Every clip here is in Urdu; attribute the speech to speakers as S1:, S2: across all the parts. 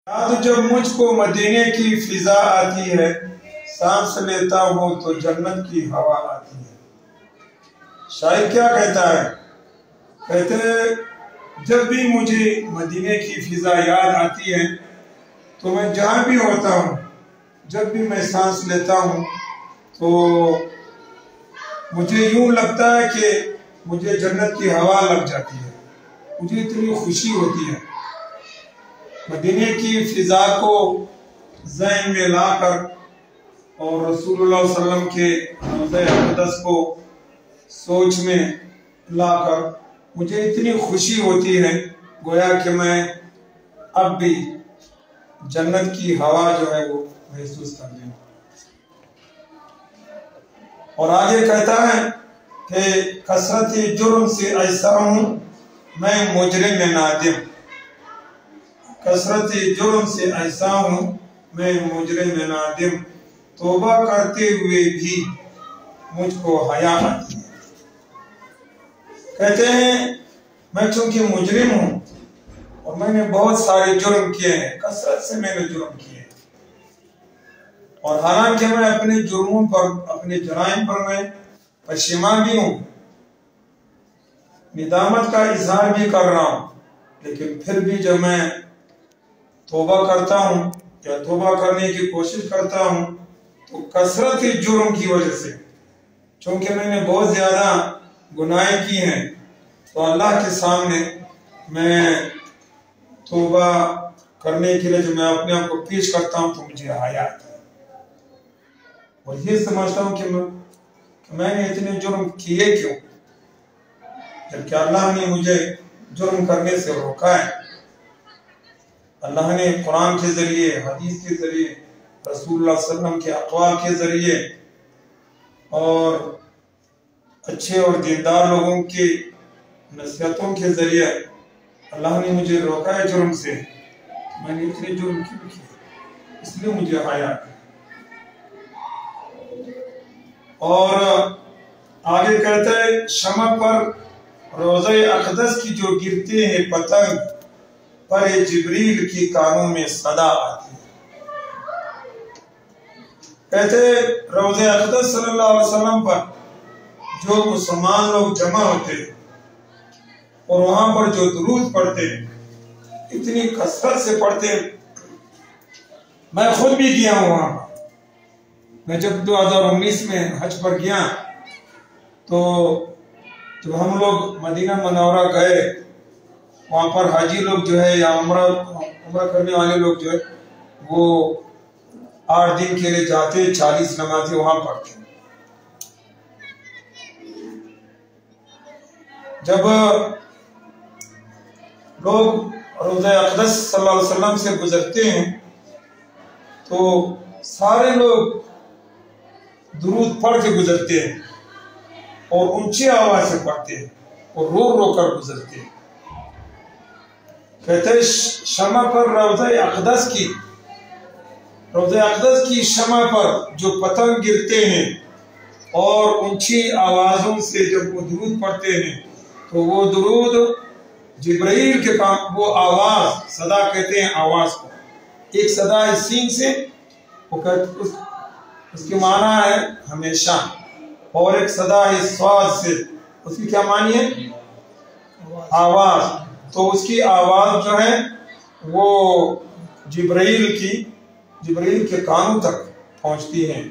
S1: یاد جب مجھ کو مدینے کی فضا آتی ہے، سانس لیتا ہوں تو جنت کی ہوا آتی ہے۔ شاعر کیا کہتا ہے؟ کہتے ہیں جب بھی مجھے مدینے کی فضا یاد آتی ہے تو میں جہاں بھی ہوتا ہوں، جب بھی میں سانس لیتا ہوں تو مجھے یوں لگتا ہے کہ مجھے جنت کی ہوا لگ جاتی ہے، مجھے اتنی خوشی ہوتی ہے۔ مدینے کی فضا کو ذہن میں لا کر اور رسول اللہ صلی اللہ علیہ وسلم کے روضہ اقدس کو سوچ میں لا کر مجھے اتنی خوشی ہوتی ہے گویا کہ میں اب بھی جنت کی ہوا جو ہے وہ محسوس کر لوں۔ اور آگے کہتا ہے کہ کثرت جرم سے ایسا ہوں میں مجرم نادم، کثرت جرم سے ایسا ہوں میں مجرم نادم، توبہ کرتے ہوئے بھی مجھ کو حیا آتی ہے۔ کہتے ہیں میں چونکہ مجرم ہوں اور میں نے بہت سارے جرم کیے ہیں، کثرت سے میں نے جرم کیے ہیں، اور حالانکہ میں اپنے جرموں پر، اپنے جرائم پر میں پشیمان بھی ہوں، ندامت کا اظہار بھی کر رہا ہوں، لیکن پھر بھی جب میں توبہ کرتا ہوں یا توبہ کرنے کی کوشش کرتا ہوں تو کثرت جرم کی وجہ سے، چونکہ میں نے بہت زیادہ گناہیں کی ہیں، تو اللہ کے سامنے میں توبہ کرنے کے لیے جب میں اپنے آپ کو پیش کرتا ہوں تو مجھے حیا آتی ہے، اور یہ سمجھتا ہوں کہ میں نے اتنے جرم کیے کیوں، جبکہ اللہ نے مجھے جرم کرنے سے روکا ہے۔ اللہ نے قرآن کے ذریعے، حدیث کے ذریعے، رسول اللہ صلی اللہ علیہ وسلم کے اقوال کے ذریعے اور اچھے اور دیندار لوگوں کی نصیحتوں کے ذریعے اللہ نے مجھے روکا ہے جرم سے۔ میں نے اتنے جرم کیوں کیے، اس لیے مجھے حیا ہے۔ اور آگے کہتا ہے شمع پر روضہ اقدس کی جو گرتے ہیں پتنگ، پر جبریل کی کانوں میں صدا آتی ہے۔ کہتے ہیں روضہ اقدس صلی اللہ علیہ وسلم پر جو مسلمان لوگ جمع ہوتے ہیں اور وہاں پر جو درود پڑھتے ہیں، اتنی کثرت سے پڑھتے ہیں، میں خود بھی گیا ہوں وہاں۔ میں جب 2019 میں حج پر گیا تو جب ہم لوگ مدینہ منورہ گئے، وہاں پر حاجی لوگ جو ہے یا عمرہ کرنے والے لوگ جو ہے وہ 8 دن کے لیے جاتے، 40 نمازیں وہاں پڑھتے ہیں۔ جب لوگ روضہ اقدس صلی اللہ علیہ وسلم سے گزرتے ہیں تو سارے لوگ درود پڑھ کے گزرتے ہیں اور اونچی آواز سے پڑھتے ہیں اور رو رو کر گزرتے ہیں۔ کہتے ہیں شمع پر روضہ اقدس کی شمع پر جو پتنگ گرتے ہیں اور اونچی آوازوں سے جب وہ درود پڑھتے ہیں تو وہ درود جبرائیل کے کام، وہ آواز، صدا کہتے ہیں آواز کو، ایک صدا ہے سین سے، وہ اس کی معنی ہے ہمیشہ، اور ایک صدا ہے سواز سے، اس کی کیا معنی ہے؟ آواز۔ تو اس کی آواز جو ہے وہ جبرائیل کے کانوں تک پہنچتی ہے،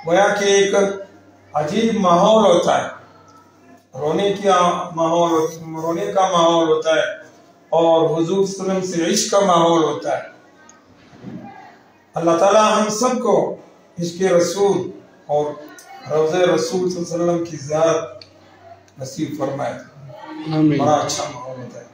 S1: گویا کہ ایک عجیب ماحول ہوتا ہے، رونے کا ماحول ہوتا ہے، اور حضور صلی اللہ علیہ وسلم سے عشق کا ماحول ہوتا ہے۔ اللہ تعالی ہم سب کو عشق رسول اور روضہ رسول صلی اللہ علیہ وسلم کی زیارت نصیب فرمائے۔ بڑا اچھا ماحول ہوتا ہے۔